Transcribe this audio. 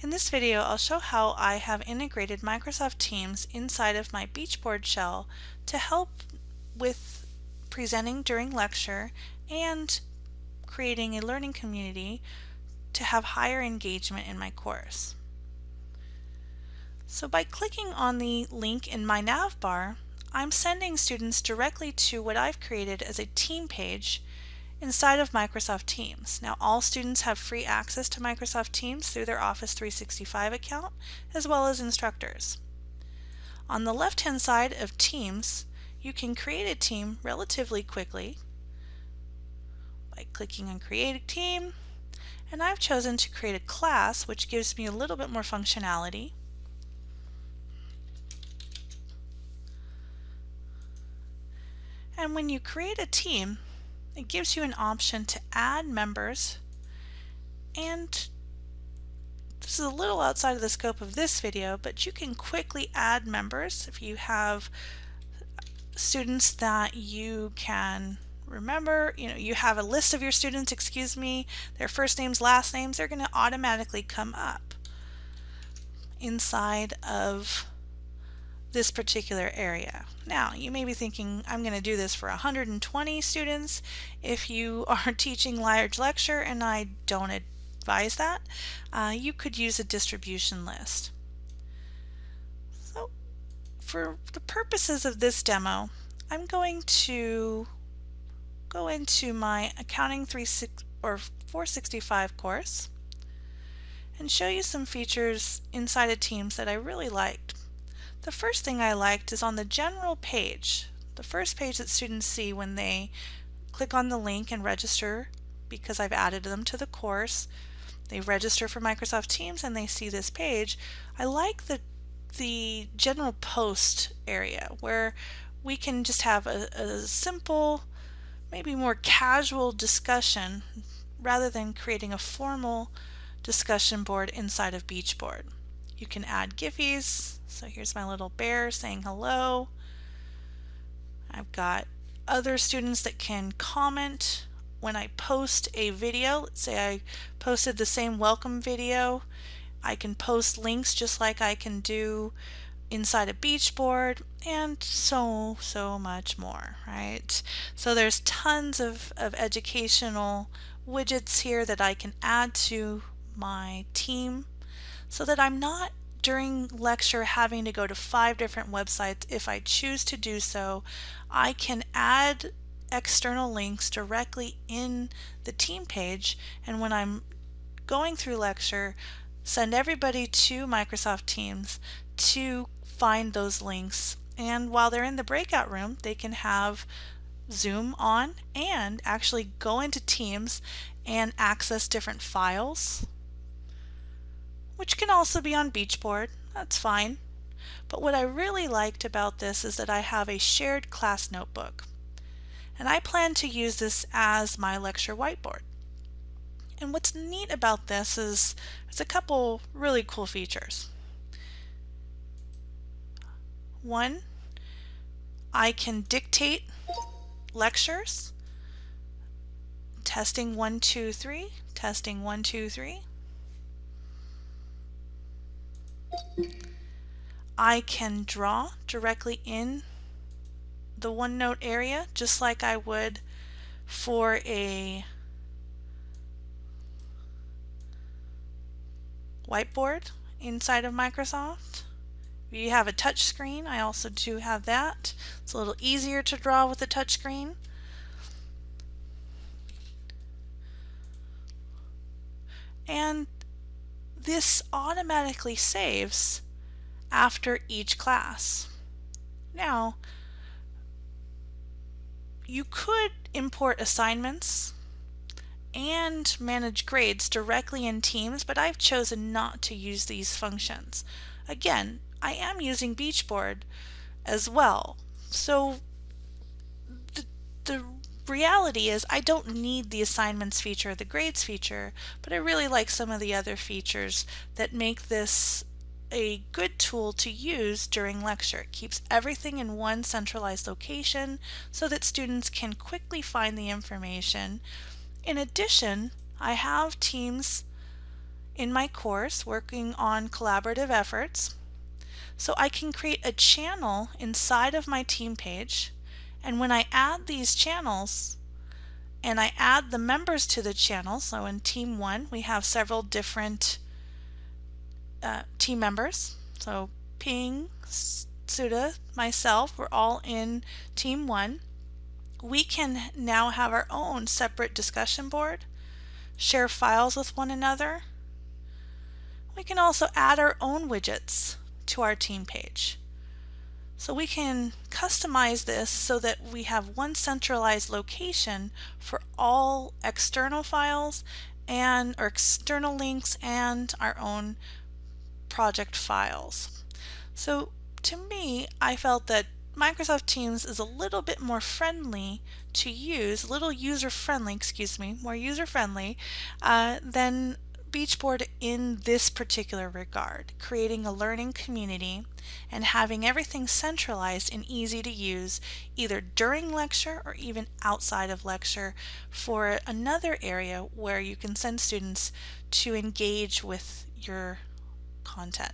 In this video, I'll show how I have integrated Microsoft Teams inside of my Beachboard shell to help with presenting during lecture and creating a learning community to have higher engagement in my course. So by clicking on the link in my nav bar, I'm sending students directly to what I've created as a team page inside of Microsoft Teams. Now all students have free access to Microsoft Teams through their Office 365 account, as well as instructors. On the left-hand side of Teams, you can create a team relatively quickly by clicking on Create a Team, and I've chosen to create a class, which gives me a little bit more functionality. And when you create a team, it gives you an option to add members, and this is a little outside of the scope of this video, but you can quickly add members if you have students that you can remember. You have a list of your students, their first names, last names, they're going to automatically come up inside of this particular area. Now you may be thinking, I'm going to do this for 120 students. If you are teaching large lecture, and I don't advise that, you could use a distribution list. So for the purposes of this demo, I'm going to go into my Accounting 465 course and show you some features inside of Teams that I really liked. The first thing I liked is on the general page, the first page that students see when they click on the link and register, because I've added them to the course. They register for Microsoft Teams and they see this page. I like the general post area where we can just have a simple, maybe more casual discussion rather than creating a formal discussion board inside of Beachboard. You can add Giphies. So here's my little bear saying hello. I've got other students that can comment when I post a video. Let's say I posted the same welcome video. I can post links just like I can do inside a Beachboard, and so much more, right? So there's tons of educational widgets here that I can add to my team so that I'm not during lecture having to go to 5 different websites. If I choose to do so, I can add external links directly in the team page, and when I'm going through lecture, send everybody to Microsoft Teams to find those links, and while they're in the breakout room they can have Zoom on and actually go into Teams and access different files, which can also be on Beachboard. That's fine. But what I really liked about this is that I have a shared class notebook, and I plan to use this as my lecture whiteboard. And what's neat about this is there's a couple really cool features. One, I can dictate lectures. Testing 1 2 3, testing 1 2 3. I can draw directly in the OneNote area just like I would for a whiteboard inside of Microsoft. If you have a touch screen, I also do have that. It's a little easier to draw with a touch screen. And this automatically saves after each class. Now, you could import assignments and manage grades directly in Teams, but I've chosen not to use these functions. Again, I am using Beachboard as well, so the reality is I don't need the assignments feature or the grades feature, but I really like some of the other features that make this a good tool to use during lecture. It keeps everything in one centralized location so that students can quickly find the information. In addition, I have Teams in my course working on collaborative efforts. So I can create a channel inside of my team page, and when I add these channels and I add the members to the channel, so in Team 1 we have several different team members. So Ping, Suda, myself, we're all in Team 1. We can now have our own separate discussion board, share files with one another. We can also add our own widgets to our team page. So we can customize this so that we have one centralized location for all external files and or external links and our own project files. So to me, I felt that Microsoft Teams is a little bit more friendly to use, a little user-friendly, more user-friendly than Beachboard in this particular regard, creating a learning community and having everything centralized and easy to use either during lecture or even outside of lecture for another area where you can send students to engage with your content.